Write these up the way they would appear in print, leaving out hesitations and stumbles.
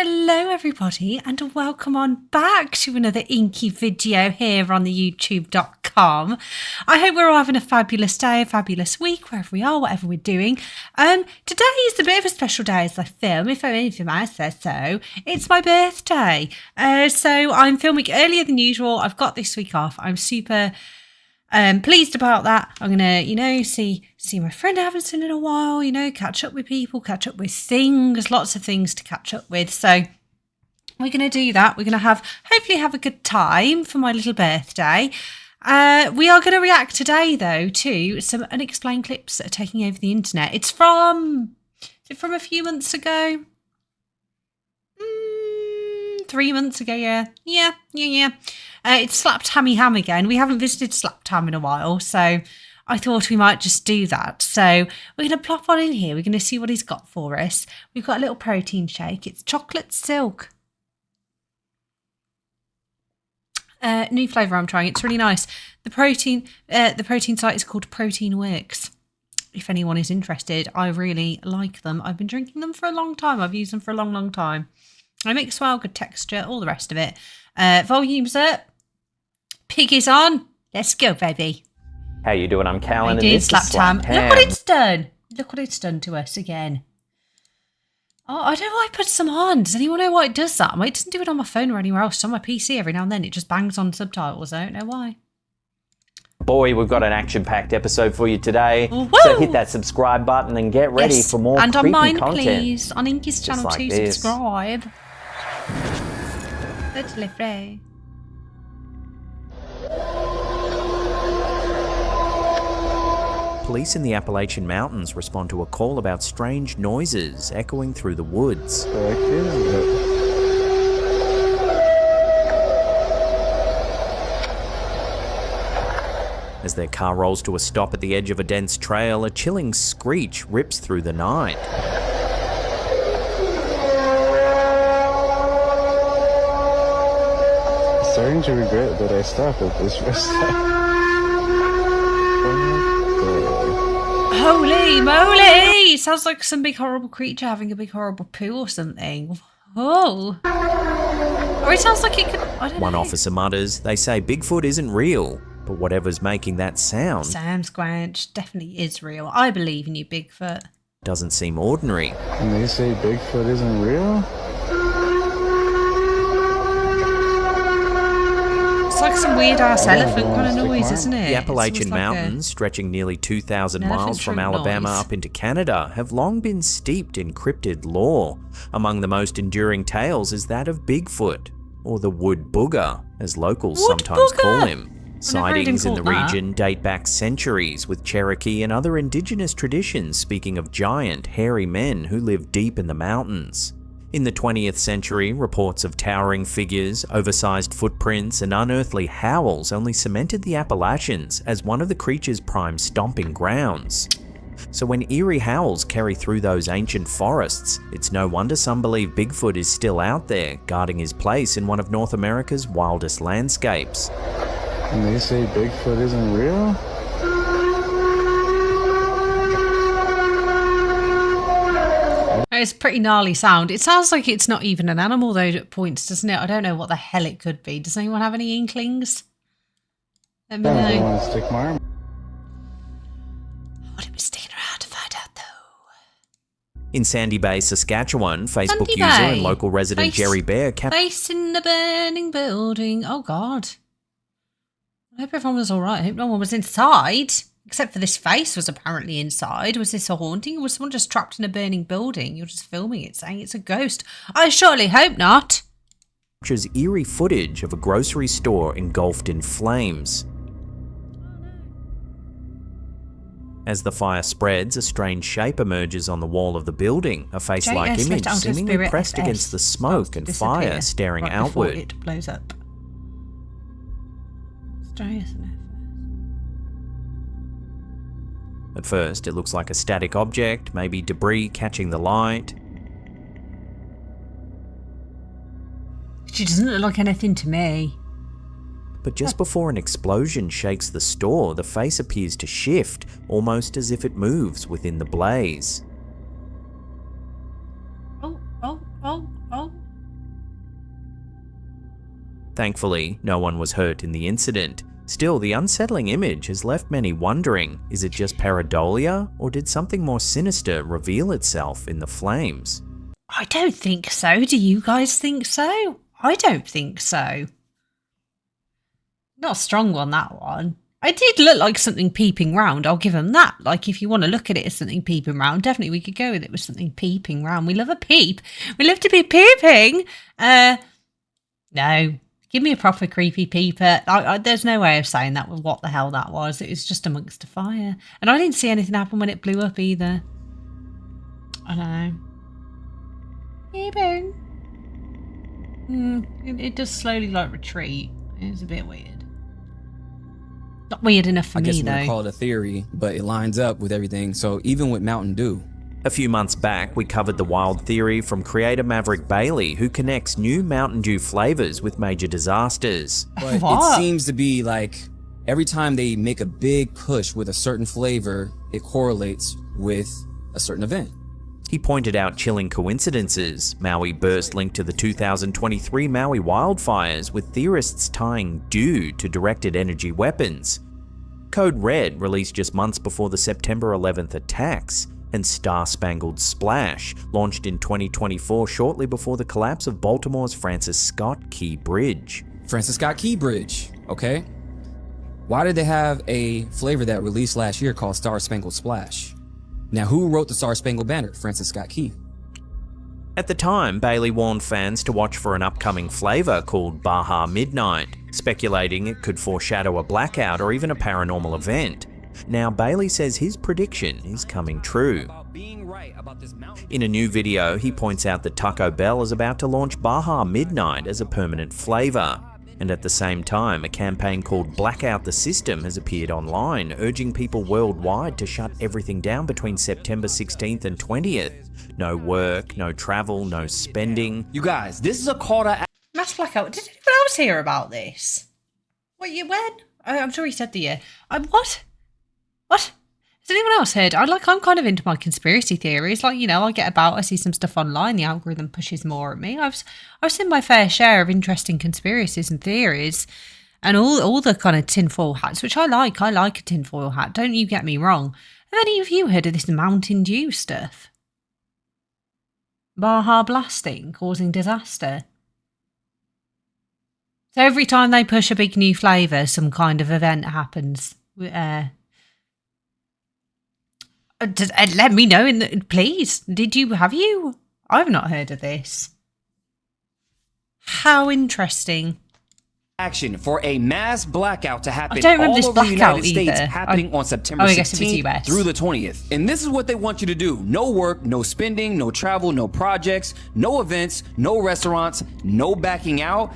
Hello everybody and welcome on back to another inky video here on the youtube.com. I hope we're all having a fabulous day, a fabulous week, wherever we are, whatever we're doing. Today is a bit of a special day as I film, if anything I say so. It's my birthday. So I'm filming earlier than usual. I've got this week off. I'm super pleased about that. I'm gonna, see my friend I haven't seen in a while, catch up with people, catch up with things, lots of things to catch up with. So we're gonna do that. We're gonna hopefully have a good time for my little birthday. We are gonna react today though to some unexplained clips that are taking over the internet. Is it from a few months ago? 3 months ago, yeah. It's Slapped Hammy Ham again. We haven't visited Slapped Ham in a while, so I thought we might just do that. So we're going to plop on in here. We're going to see what he's got for us. We've got a little protein shake. It's chocolate silk. New flavour I'm trying. It's really nice. The protein site is called Protein Works. If anyone is interested, I really like them. I've been drinking them for a long time. I've used them for a long, long time. They mix well, good texture, all the rest of it. Volume's up. Pig is on. Let's go, baby. How you doing? I'm Callan. I did Slapped Ham. Look what it's done. Look what it's done to us again. Oh, I don't know why I put some on. Does anyone know why it does that? It doesn't do it on my phone or anywhere else. It's on my PC every now and then. It just bangs on subtitles. I don't know why. Boy, we've got an action-packed episode for you today. Woo! So hit that subscribe button and get ready for more and creepy on mine, content. please. On Inky's channel like too, this. subscribe. Totally free. Police in the Appalachian Mountains respond to a call about strange noises echoing through the woods. As their car rolls to a stop at the edge of a dense trail, a chilling screech rips through the night. I'm starting to regret that I stopped at this rest stop. Holy moly! Sounds like some big horrible creature having a big horrible poo or something. Oh. Or it sounds like it could, I don't know. One officer mutters, they say Bigfoot isn't real, but whatever's making that sound Sam Squanch definitely is real. I believe in you, Bigfoot. doesn't seem ordinary. And they say Bigfoot isn't real? It's like some weird ass elephant kind of noise, isn't it? The Appalachian It's almost like Mountains, stretching nearly 2,000 an miles elephant from trunk Alabama noise. up into Canada, have long been steeped in cryptid lore. Among the most enduring tales is that of Bigfoot, or the Wood Booger, as locals Wood sometimes Booger? call him. never heard him Sightings in the called that. region date back centuries, with Cherokee and other indigenous traditions speaking of giant, hairy men who live deep in the mountains. In the 20th century, reports of towering figures, oversized footprints, and unearthly howls only cemented the Appalachians as one of the creature's prime stomping grounds. So when eerie howls carry through those ancient forests, it's no wonder some believe Bigfoot is still out there, guarding his place in one of North America's wildest landscapes. And they say Bigfoot isn't real? It's a pretty gnarly sound. It sounds like it's not even an animal though at points, doesn't it? I don't know what the hell it could be. Does anyone have any inklings? Let me I don't know. want to stick my arm. I wouldn't be sticking around to find out though. In Sandy Bay, Saskatchewan, Facebook Sandy user Bay. and local resident Face- Jerry Bear captured Face in the burning building. Oh God. I hope everyone was alright. I hope no one was inside. Except for this face was apparently inside. Was this a haunting? Or was someone just trapped in a burning building? You're just filming it saying it's a ghost. I surely hope not. eerie footage of a grocery store engulfed in flames. As the fire spreads, a strange shape emerges on the wall of the building, a face-like JS image Outer seemingly Spirit pressed FS against the smoke starts and to fire disappear staring right before outward. it blows up. It's JS. At first, it looks like a static object, maybe debris catching the light. She doesn't look like anything to me. But just before an explosion shakes the store, the face appears to shift, almost as if it moves within the blaze. Oh, oh, oh, oh. Thankfully, no one was hurt in the incident. Still, the unsettling image has left many wondering, is it just pareidolia, or did something more sinister reveal itself in the flames? I don't think so. Do you guys think so? I don't think so. Not a strong one, that one. It did look like something peeping round. I'll give them that. Like, if you want to look at it as something peeping round, definitely we could go with it with something peeping round. We love a peep. We love to be peeping. No. Give me a proper creepy peeper. There's no way of saying that with what the hell that was. It was just amongst a fire. And I didn't see anything happen when it blew up either. I don't know. Peeping. It does slowly, like, retreat. It's a bit weird. Not weird enough for me, though. I guess we're gonna call it a theory, but it lines up with everything. So even with Mountain Dew. A few months back, we covered the wild theory from creator Maverick Bailey, who connects new Mountain Dew flavors with major disasters. But it seems to be like every time they make a big push with a certain flavor, it correlates with a certain event. He pointed out chilling coincidences. Maui burst linked to the 2023 Maui wildfires, with theorists tying dew to directed energy weapons. Code Red, released just months before the September 11th attacks, and Star Spangled Splash, launched in 2024 shortly before the collapse of Baltimore's Francis Scott Key Bridge. Francis Scott Key Bridge, okay? Why did they have a flavor that released last year called Star Spangled Splash? Now, who wrote the Star Spangled Banner? Francis Scott Key. At the time, Bailey warned fans to watch for an upcoming flavor called Baja Midnight, speculating it could foreshadow a blackout or even a paranormal event. Now, Bailey says his prediction is coming true. In a new video, he points out that Taco Bell is about to launch Baja Midnight as a permanent flavor. And at the same time, a campaign called Blackout the System has appeared online, urging people worldwide to shut everything down between September 16th and 20th. No work, no travel, no spending. You guys, this is a call to Mass blackout. Did anyone else hear about this? When? I'm sure he said the year. What? Has anyone else heard? I'm kind of into my conspiracy theories. Like, I get about, I see some stuff online, the algorithm pushes more at me. I've seen my fair share of interesting conspiracies and theories, and all the kind of tinfoil hats, which I like. I like a tinfoil hat. Don't you get me wrong. Have any of you heard of this Mountain Dew stuff? Baja blasting causing disaster. So every time they push a big new flavour, some kind of event happens. Let me know, please. Have you? I've not heard of this. How interesting. Action for a mass blackout to happen I don't remember all this over the United blackout either. States happening on September I guess it was 16th US. through the 20th. And this is what they want you to do. No work, no spending, no travel, no projects, no events, no restaurants, no backing out.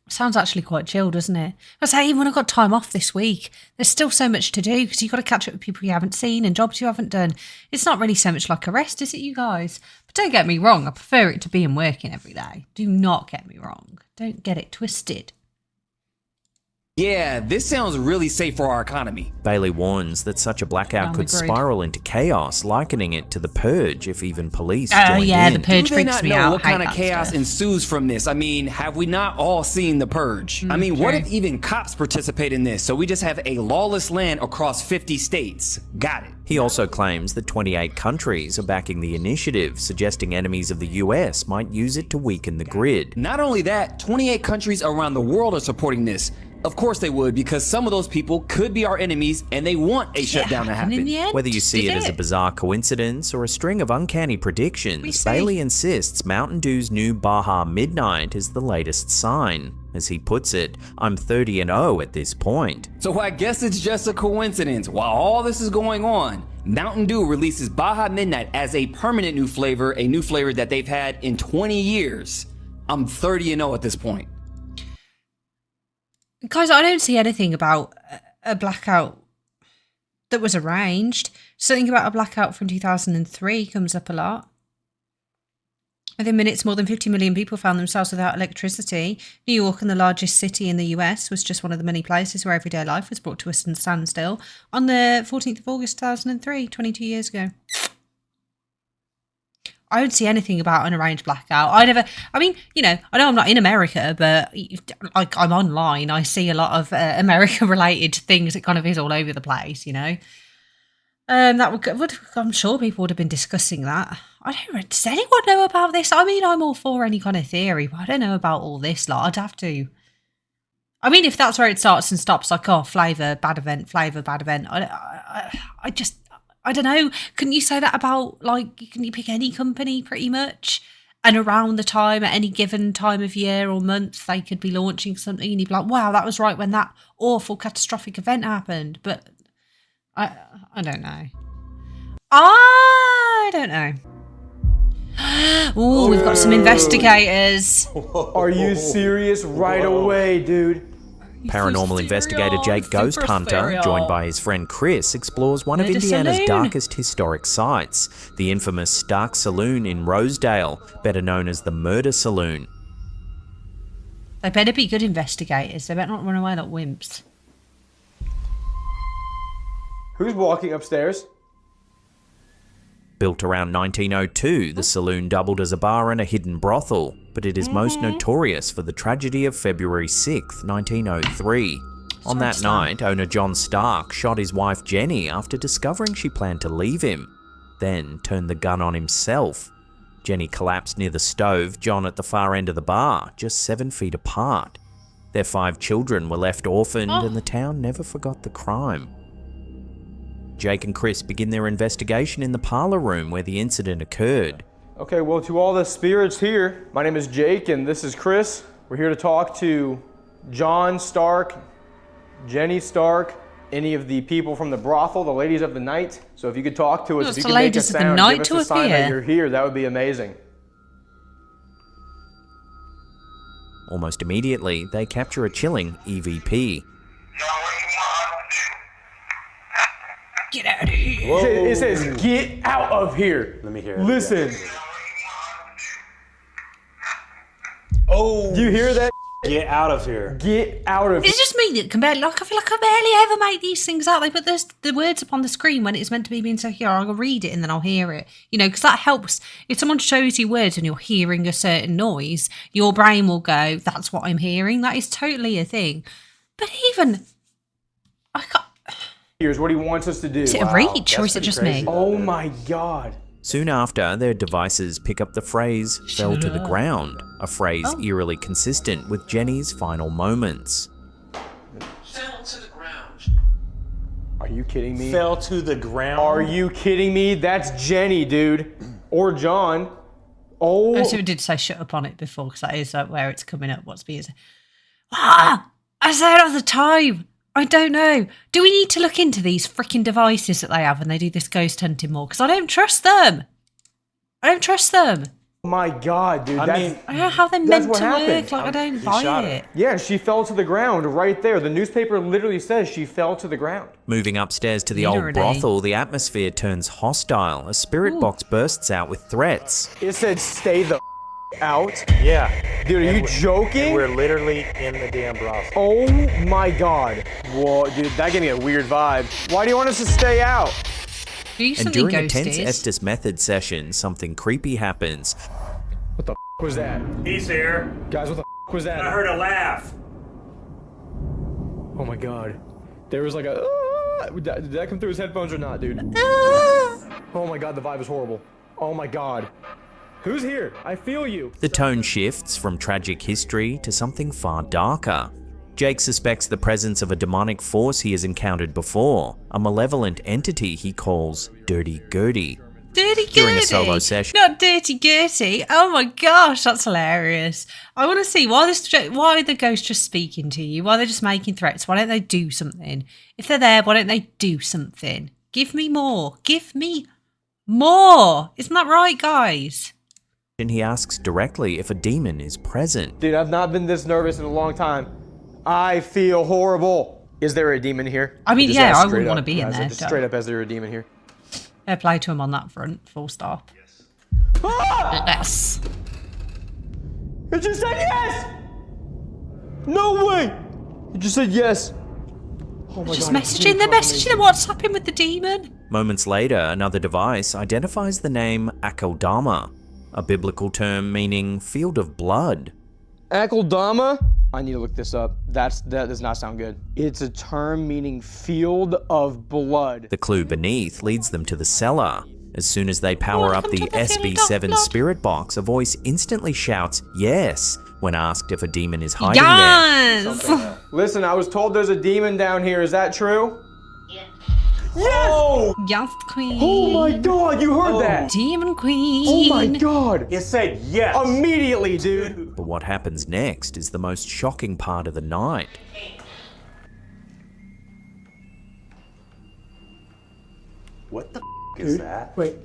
Sounds actually quite chill, doesn't it? I say, even when I've got time off this week, there's still so much to do because you've got to catch up with people you haven't seen and jobs you haven't done. It's not really so much like a rest, is it, you guys? But don't get me wrong, I prefer it to being working every day. Do not get me wrong. Don't get it twisted. Yeah, this sounds really safe for our economy. Bailey warns that such a blackout could agreed. spiral into chaos, likening it to the Purge if even police Oh joined yeah, in. the Purge Do they freaks not me know out. what kind of Hate that chaos stuff. ensues from this? I mean, have we not all seen The Purge? I mean, what true. if even cops participate in this? So we just have a lawless land across 50 states. Got it. He also claims that 28 countries are backing the initiative, suggesting enemies of the US might use it to weaken the grid. Not only that, 28 countries around the world are supporting this. Of course they would, because some of those people could be our enemies and they want a shutdown to And in happen. the end, Whether you see did it as a bizarre coincidence or a string of uncanny We predictions, see. Bailey insists Mountain Dew's new Baja Midnight is the latest sign. As he puts it, I'm 30-0 at this point. So I guess it's just a coincidence. While all this is going on, Mountain Dew releases Baja Midnight as a permanent new flavor, a new flavor that they've had in 20 years. I'm 30-0 at this point. Guys, I don't see anything about a blackout that was arranged. Something about a blackout from 2003 comes up a lot. Within minutes, more than 50 million people found themselves without electricity. New York, and the largest city in the US, was just one of the many places where everyday life was brought to a standstill on the 14th of August 2003, 22 years ago. I don't see anything about an arranged blackout. I know I'm not in America, but like I'm online. I see a lot of America-related things. It kind of is all over the place, I'm sure people would have been discussing that. Does anyone know about this? I mean, I'm all for any kind of theory, but I don't know about all this lot. I'd have to. I mean, if that's where it starts and stops, like, flavour, bad event, I don't know. Couldn't you say that about, like, can you pick any company pretty much? And around the time, at any given time of year or month, they could be launching something and you'd be like, wow, that was right when that awful catastrophic event happened. But I don't know. I don't know. Oh, we've got some investigators. Are you serious? Right away, dude. Paranormal investigator Jake Ghost Hunter, joined by his friend Chris, explores one of Murder Indiana's Saloon. darkest historic sites, the infamous Stark Saloon in Rosedale, better known as the Murder Saloon. They better be good investigators. They better not run away like wimps. Who's walking upstairs? Built around 1902, the saloon doubled as a bar and a hidden brothel, but it is most notorious for the tragedy of February 6th, 1903. On that night, owner John Stark shot his wife Jenny after discovering she planned to leave him, then turned the gun on himself. Jenny collapsed near the stove, John at the far end of the bar, just 7 feet apart. Their 5 children were left orphaned, and the town never forgot the crime. Jake and Chris begin their investigation in the parlor room where the incident occurred. Okay, well, to all the spirits here, my name is Jake and this is Chris. We're here to talk to John Stark, Jenny Stark, any of the people from the brothel, the ladies of the night. So if you could talk to us, if you could make a sound, give us a sign that you're here, that would be amazing. Almost immediately, they capture a chilling EVP. Get out of here. It says, get out of here. Let me hear it. Listen. Oh, Do you hear that? get out of here. Get out of here. It's just me that can barely, I feel like I barely ever make these things out. They put the words up on the screen when it's meant to be being said here. I'll read it and then I'll hear it. Because that helps. If someone shows you words and you're hearing a certain noise, your brain will go, that's what I'm hearing. That is totally a thing. But even, I can't. Here's what he wants us to do. Is it a reach or is it just me? Oh my God. Soon after, their devices pick up the phrase, fell to the ground, a phrase eerily consistent with Jenny's final moments. Fell to the ground. Are you kidding me? Fell to the ground. Are you kidding me? That's Jenny, dude. Or John. Oh. I did say shut up on it before because that is where it's coming up. What's being said? I say it all the time. I don't know. Do we need to look into these freaking devices that they have when they do this ghost hunting more? Because I don't trust them. I don't trust them. My God, dude. I don't know how they're meant what to happened. work. Like, I don't buy it. Yeah, she fell to the ground right there. The newspaper literally says she fell to the ground. Moving upstairs to the old Literally. brothel, the atmosphere turns hostile. A spirit box bursts out with threats. It said stay the out. Yeah. Dude, are you joking? We're literally in the damn brothel. Oh my God. Whoa, dude, that gave me a weird vibe. Why do you want us to stay out? Do And something during a tense ghosties. Estes Method session, something creepy happens. What the was that? He's here. Guys, what the was that? I heard a laugh. Oh my God. There was like a... did that come through his headphones or not, dude? Oh my God, the vibe is horrible. Oh my God. Who's here? I feel you. The tone shifts from tragic history to something far darker. Jake suspects the presence of a demonic force he has encountered before, a malevolent entity he calls Dirty Gertie. Dirty During a Gertie. solo session. Not Dirty Gertie. Oh my gosh, that's hilarious. I want to see why the ghost just speaking to you. Why they're just making threats. Why don't they do something? If they're there, why don't they do something? Give me more. Give me more. Isn't that right, guys? And he asks directly if a demon is present. Dude, I've not been this nervous in a long time. I feel horrible. Is there a demon here? I mean, Just yeah, ask I straight wouldn't want to up. be in Guys, there. just straight up, is there a demon here? Fair play to him on that front. Full stop. Ah! Yes. It just said yes! No way! It just said yes. Oh my Just God, messaging. They're messaging the WhatsApping with the demon. Moments later, another device identifies the name Akeldama. a biblical term meaning field of blood. Akeldama? I need to look this up. That does not sound good. It's a term meaning field of blood. The clue beneath leads them to the cellar. As soon as they power up Welcome the to the field of SB7 blood. spirit box, a voice instantly shouts yes when asked if a demon is hiding there. Yes! Listen, I was told there's a demon down here. Is that true? Yes. Oh! Yes, queen. Oh my god, you heard that! Demon queen. Oh my god! It said yes. Immediately, dude! But what happens next is the most shocking part of the night. What the is that? Wait.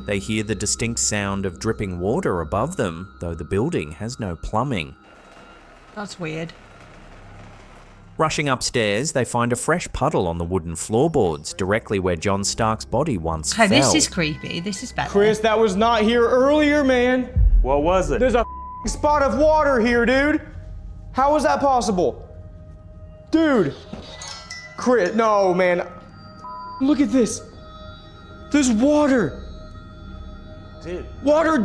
They hear the distinct sound of dripping water above them, though the building has no plumbing. That's weird. Rushing upstairs, they find a fresh puddle on the wooden floorboards, directly where John Stark's body once Okay, fell. this is creepy. This is better. Chris, that was not here earlier, man. What was it? There's a spot of water here, dude. How is that possible? Dude. Chris, no, man. Look at this. There's water. Dude. Water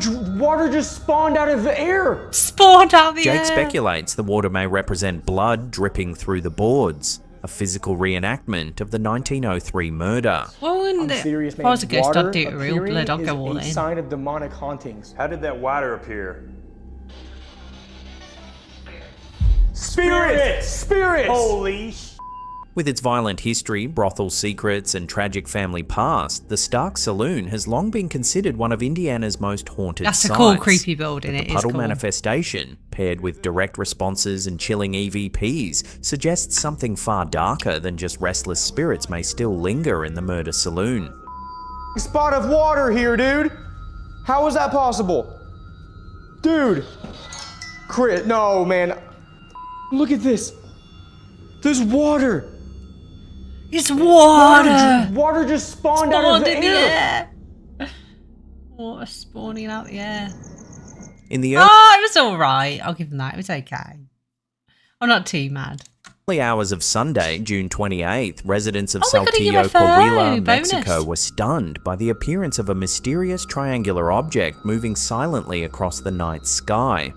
just spawned out of the air. Spawned out the Jake air. speculates the water may represent blood dripping through the boards, a physical reenactment of the 1903 murder. Well, wouldn't it? Serious, If man. I was a ghost, Water I'd do it real appearing blood. I'd is go all a in. sign of demonic hauntings. How did that water appear? Spirits! Spirits! Holy sh! With its violent history, brothel secrets, and tragic family past, the Stark Saloon has long been considered one of Indiana's most haunted That's a sites. cool, creepy building. But It the is puddle cool. manifestation, paired with direct responses and chilling EVPs, suggests something far darker than just restless spirits may still linger in the murder saloon. Spot of water here, dude. How is that possible? Dude. Chris, no, man. Look at this. There's water. It's water. Water just spawned out of Spawned the in the air. air. Water spawning out the air. In the Oh, it was all right. I'll give them that. It was okay. I'm not too mad. early hours of Sunday, June 28th, residents of Oh, we got a Saltillo, UFO. Coahuila, Bonus. Mexico were stunned by the appearance of a mysterious triangular object moving silently across the night sky.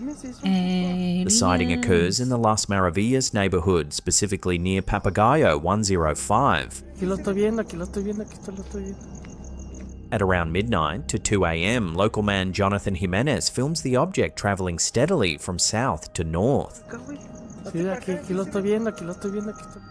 The sighting occurs in the Las Maravillas neighborhood, specifically near Papagayo 105. At around midnight to 2 a.m., local man Jonathan Jimenez films the object traveling steadily from south to north.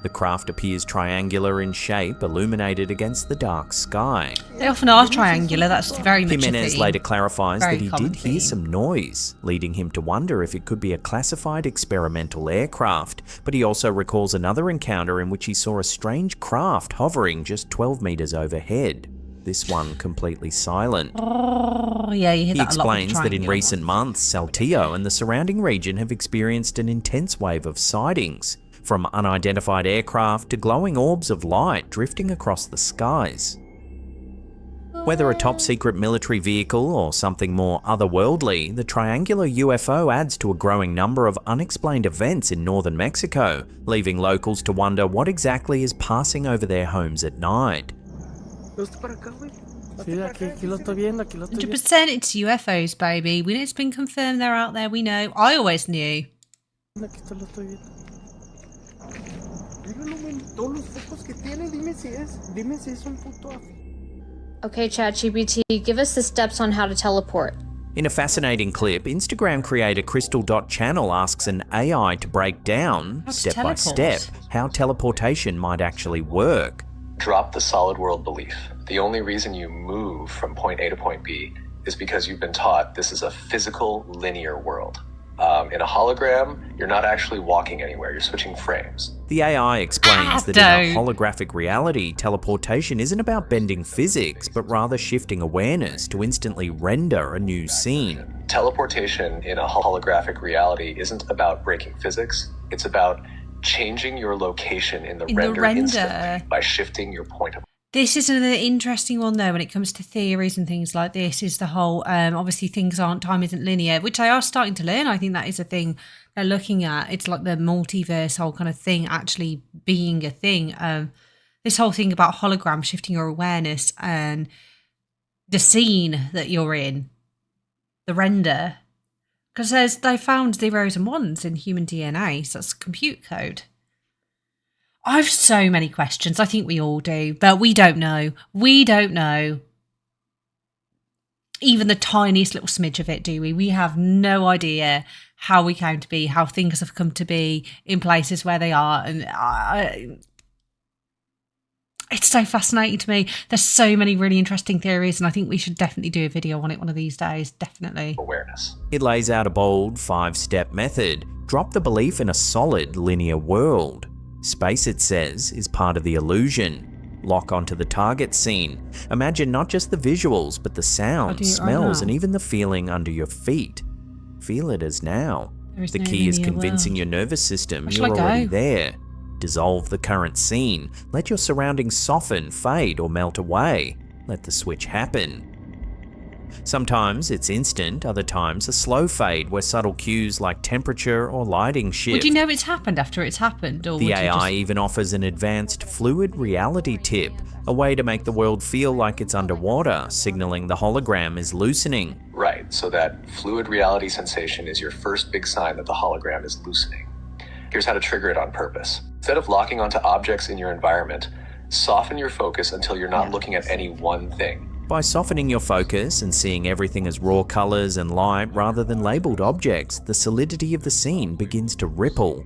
The craft appears triangular in shape, illuminated against the dark sky. They often are triangular. That's very much a Jimenez theme. later clarifies Very that he common did hear theme. some noise, leading him to wonder if it could be a classified experimental aircraft, but he also recalls another encounter in which he saw a strange craft hovering just 12 meters overhead, this one completely silent. Oh, yeah, you hear He that a lot with explains that in triangular recent ones. months, Saltillo and the surrounding region have experienced an intense wave of sightings, from unidentified aircraft to glowing orbs of light drifting across the skies. Whether a top-secret military vehicle or something more otherworldly, the triangular UFO adds to a growing number of unexplained events in northern Mexico, leaving locals to wonder what exactly is passing over their homes at night. 100% it's UFOs, baby. It's been confirmed they're out there. We know. I always knew. Okay, ChatGPT, give us the steps on how to teleport. In a fascinating clip, Instagram creator Crystal Channel asks an AI to break down, How to step by teleport. step, how teleportation might actually work. Drop the solid world belief. The only reason you move from point A to point B is because you've been taught this is a physical, linear world. In a hologram, you're not actually walking anywhere, you're switching frames. The AI explains that in a don't. holographic reality, teleportation isn't about bending physics, but rather shifting awareness to instantly render a new scene. Teleportation in a holographic reality isn't about breaking physics, it's about changing your location in the render instantly by shifting your point of. This is another interesting one, though, when it comes to theories and things like this, is the whole, obviously time isn't linear, which I are starting to learn. I think that is a thing they're looking at. It's like the multiverse whole kind of thing actually being a thing. This whole thing about hologram shifting your awareness and the scene that you're in, the render, because they found zeros and ones in human DNA, so that's compute code. I have so many questions. I think we all do, but we don't know. We don't know even the tiniest little smidge of it, do we? We have no idea how we came to be, how things have come to be in places where they are. And it's so fascinating to me. There's so many really interesting theories, and I think we should definitely do a video on it one of these days. Definitely. Awareness. It lays out a bold 5-step method. Drop the belief in a solid, linear world. Space, it says, is part of the illusion. Lock onto the target scene. Imagine not just the visuals, but the sounds, smells, and even the feeling under your feet. Feel it as now. The key is convincing your nervous system you're already there. Dissolve the current scene. Let your surroundings soften, fade, or melt away. Let the switch happen. Sometimes it's instant, other times a slow fade where subtle cues like temperature or lighting shift. Would you know it's happened after it's happened? Or the AI even offers an advanced fluid reality tip, a way to make the world feel like it's underwater, signaling the hologram is loosening. Right, so that fluid reality sensation is your first big sign that the hologram is loosening. Here's how to trigger it on purpose. Instead of locking onto objects in your environment, soften your focus until you're not looking at any one thing. By softening your focus and seeing everything as raw colors and light rather than labeled objects, the solidity of the scene begins to ripple.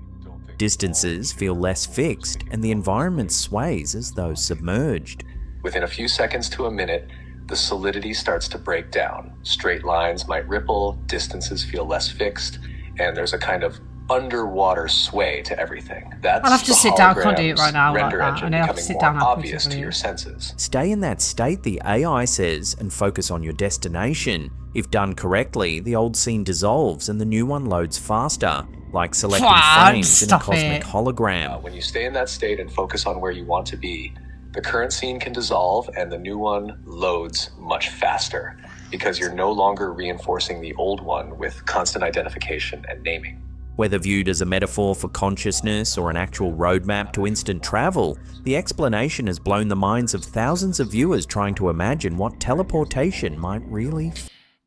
Distances feel less fixed and the environment sways as though submerged. Within a few seconds to a minute, the solidity starts to break down. Straight lines might ripple, distances feel less fixed, and there's a kind of underwater sway to everything. That's I'll have to sit down. I can't do it right now. Render like engine I have to sit down. obvious to your senses. Stay in that state, the AI says, and focus on your destination. If done correctly, the old scene dissolves and the new one loads faster, like selecting frames in a cosmic hologram. When you stay in that state and focus on where you want to be, the current scene can dissolve and the new one loads much faster because you're no longer reinforcing the old one with constant identification and naming. Whether viewed as a metaphor for consciousness or an actual roadmap to instant travel, the explanation has blown the minds of thousands of viewers trying to imagine what teleportation might really.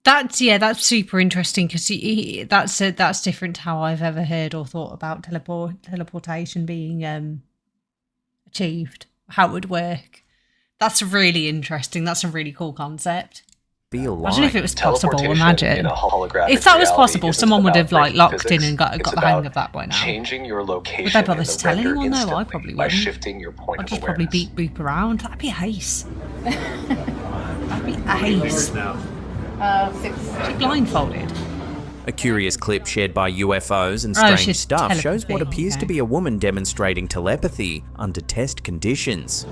That's super interesting because that's different to how I've ever heard or thought about teleportation being achieved, how it would work. That's really interesting. That's a really cool concept. Imagine if it was possible. Imagine if that was possible, someone would have locked in and got the hang of that by now. Changing your location. Would they bother to tell anyone? No, I probably by wouldn't. shifting your point I'd of just awareness. probably beep boop around. That'd be ace. That'd be ace. 6. She blindfolded. A curious clip shared by UFOs and Strange she's Stuff shows what telepathy, appears to okay. be a woman demonstrating telepathy under test conditions.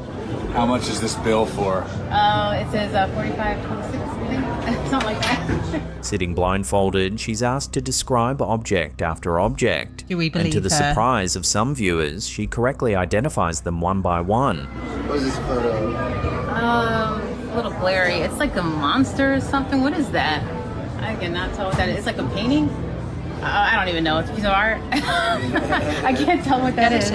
How much is this bill for? It says 45.26, I think. Something like that. Sitting blindfolded, she's asked to describe object after object. Do we believe and to the her? surprise of some viewers, she correctly identifies them one by one. What is this photo? A little blurry. It's like a monster or something. What is that? I cannot tell what that is. It's like a painting? I don't even know. It's a piece of art. I can't tell what that is.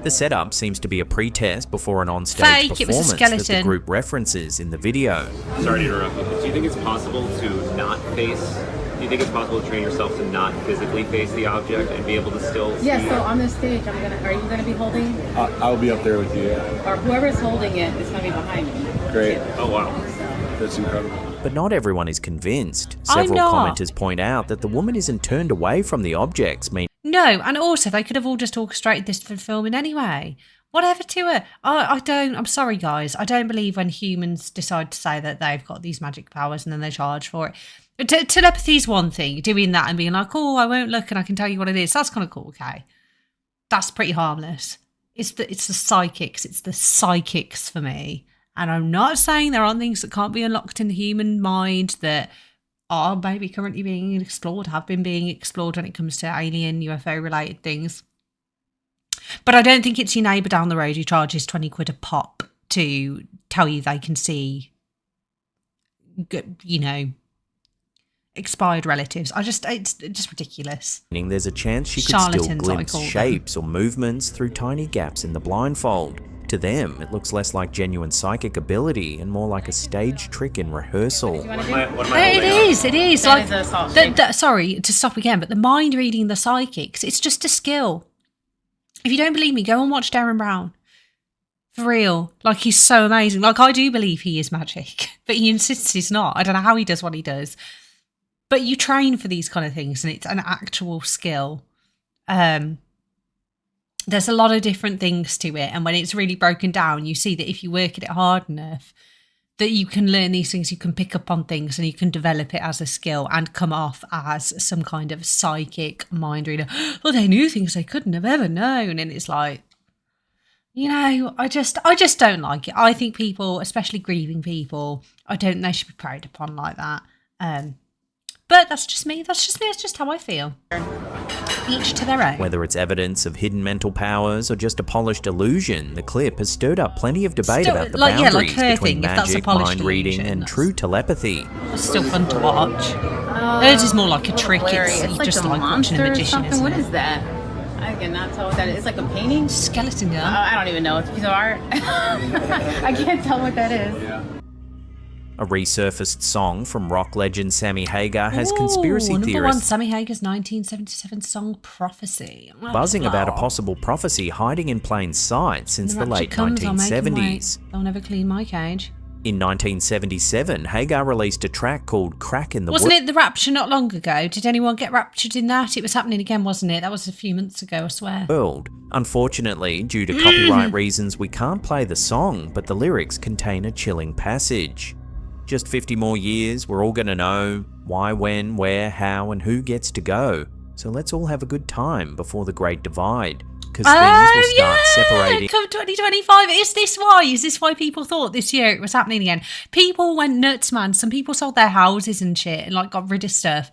The setup seems to be a pre-test before an on-stage Fake, it was a performance that the skeleton. group references in the video. Sorry to interrupt you. Do you think it's possible to not face? Do you think it's possible to train yourself to not physically face the object and be able to still see? Yeah, so on this stage, are you gonna be holding? I'll be up there with you. Or whoever's holding it is gonna be behind me. Great. Oh wow. That's incredible. But not everyone is convinced. I'm Several not. commenters point out that the woman isn't turned away from the objects, meaning No, and also they could have all just orchestrated this for filming anyway. Whatever to her. I'm sorry, guys. I don't believe when humans decide to say that they've got these magic powers and then they charge for it. Telepathy is one thing. Doing that and being like, oh, I won't look and I can tell you what it is. That's kind of cool, okay? That's pretty harmless. It's the psychics. It's the psychics for me. And I'm not saying there aren't things that can't be unlocked in the human mind that are maybe currently being explored, have been being explored when it comes to alien, UFO related things. But I don't think it's your neighbour down the road who charges 20 quid a pop to tell you they can see, expired relatives. It's just ridiculous. Meaning there's a chance she could still Charlatans, I glimpse call them. shapes or movements through tiny gaps in the blindfold. To them, it looks less like genuine psychic ability and more like a stage trick in rehearsal. What am I It holding is. It is. That Like, is a salt shape. sorry to stop again, but the mind reading the psychics, it's just a skill. If you don't believe me, go and watch Darren Brown. For real. Like, he's so amazing. Like, I do believe he is magic, but he insists he's not. I don't know how he does what he does. But you train for these kind of things, and it's an actual skill. There's a lot of different things to it, and when it's really broken down, you see that if you work at it hard enough, that you can learn these things, you can pick up on things, and you can develop it as a skill and come off as some kind of psychic mind reader. Well, they knew things they couldn't have ever known, and it's like, you know, I just don't like it. I think people, especially grieving people, I don't think they should be preyed upon like that. But that's just me. That's just how I feel. Each to their own. Whether it's evidence of hidden mental powers or just a polished illusion, the clip has stirred up plenty of debate about the boundaries her between thing, if that's a magic, polished mind reading, illusion, and that's- true telepathy. It's still fun to watch. Hers is more like a trick. Blurry. It's It's just like a like watching monster a or magician, something. isn't What it? is that? I cannot tell what that is. It's like a painting. Skeleton girl. I don't even know. It's a piece of art. I can't tell what that is. A resurfaced song from rock legend Sammy Hagar has Ooh, conspiracy number one, theorists Sammy Hagar's 1977 song Prophecy. buzzing about a Oh. possible prophecy hiding in plain sight since the Rapture late comes, I'll make 'em 1970s. wait. They'll never clean my cage. In 1977, Hagar released a track called Crack in the Wasn't Wood. it the Rapture not long ago? Did anyone get raptured in that? It was happening again, wasn't it? That was a few months ago, I swear. World. Unfortunately, due to copyright reasons, we can't play the song, but the lyrics contain a chilling passage. Just 50 more years, we're all gonna know why, when, where, how, and who gets to go. So let's all have a good time before the Great Divide, because things will start separating. Come 2025. Is this why? Is this why people thought this year it was happening again? People went nuts, man. Some people sold their houses and shit and like got rid of stuff,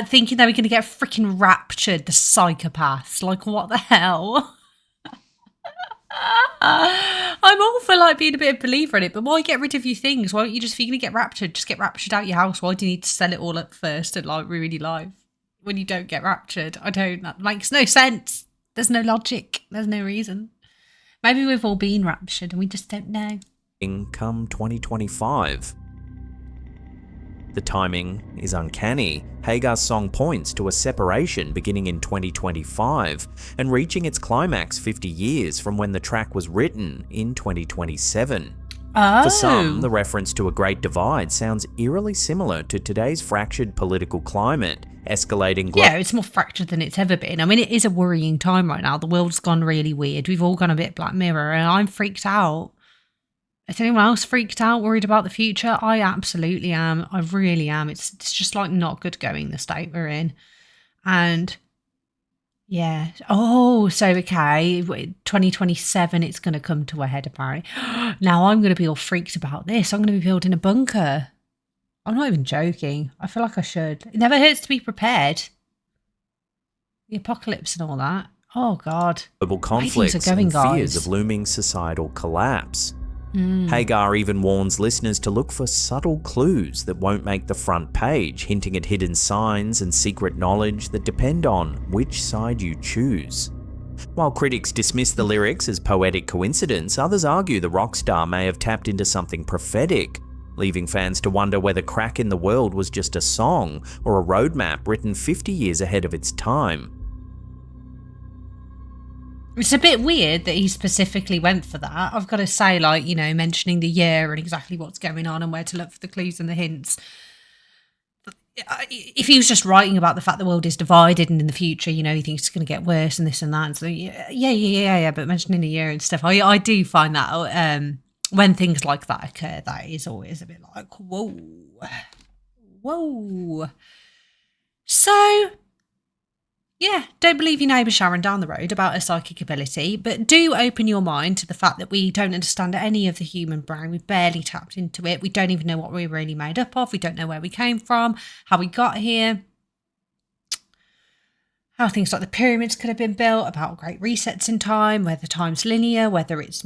thinking they were going to get freaking raptured. The psychopaths. Like, what the hell? I'm all for like being a bit of a believer in it, but why get rid of your things? Why don't you just, if you're going to get raptured, just get raptured out your house? Why do you need to sell it all up first and like ruin your life when you don't get raptured? That makes no sense. There's no logic. There's no reason. Maybe we've all been raptured and we just don't know. Come 2025. The timing is uncanny. Hagar's song points to a separation beginning in 2025 and reaching its climax 50 years from when the track was written in 2027. Oh. For some, the reference to a great divide sounds eerily similar to today's fractured political climate, escalating Yeah, it's more fractured than it's ever been. I mean, it is a worrying time right now. The world's gone really weird. We've all gone a bit Black Mirror, and I'm freaked out. Is anyone else freaked out, worried about the future? I absolutely am. I really am. It's just like not good going, the state we're in. And yeah. Oh, so okay. 2027, it's going to come to a head apparently. Now I'm going to be all freaked about this. I'm going to be building a bunker. I'm not even joking. I feel like I should. It never hurts to be prepared. The apocalypse and all that. Oh, God. global The way things conflicts are going, and fears guys. of looming societal collapse. Mm. Hagar even warns listeners to look for subtle clues that won't make the front page, hinting at hidden signs and secret knowledge that depend on which side you choose. While critics dismiss the lyrics as poetic coincidence, others argue the rock star may have tapped into something prophetic, leaving fans to wonder whether Crack in the World was just a song or a roadmap written 50 years ahead of its time. It's a bit weird that he specifically went for that. I've got to say, like, you know, mentioning the year and exactly what's going on and where to look for the clues and the hints. If he was just writing about the fact the world is divided and in the future, you know, he thinks it's going to get worse and this and that. And so, yeah. But mentioning the year and stuff, I do find that when things like that occur, that is always a bit like, whoa. So, yeah, don't believe your neighbour Sharon down the road about her psychic ability, but do open your mind to the fact that we don't understand any of the human brain. We've barely tapped into it. We don't even know what we're really made up of. We don't know where we came from, how we got here, how things like the pyramids could have been built, about great resets in time, whether time's linear, whether it's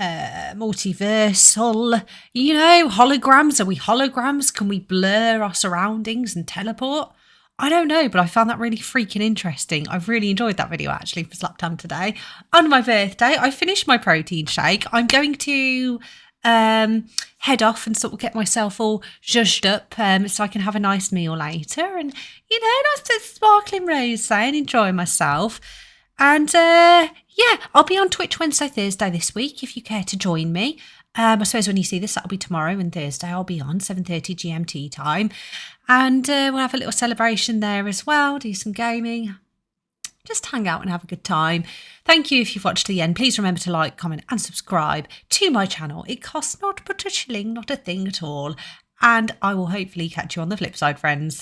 multiversal, you know, holograms. Are we holograms? Can we blur our surroundings and teleport? I don't know, but I found that really freaking interesting. I've really enjoyed that video actually for Slap Time today. On my birthday, I finished my protein shake. I'm going to head off and sort of get myself all zhuzhed up so I can have a nice meal later and, you know, nice sparkling rosé and enjoy myself. And yeah, I'll be on Twitch Wednesday, Thursday this week if you care to join me. I suppose when you see this, that'll be tomorrow, and Thursday I'll be on 7:30 GMT time. And we'll have a little celebration there as well, do some gaming, just hang out and have a good time. Thank you if you've watched to the end. Please remember to like, comment and subscribe to my channel. It costs not but a shilling, not a thing at all. And I will hopefully catch you on the flip side, friends.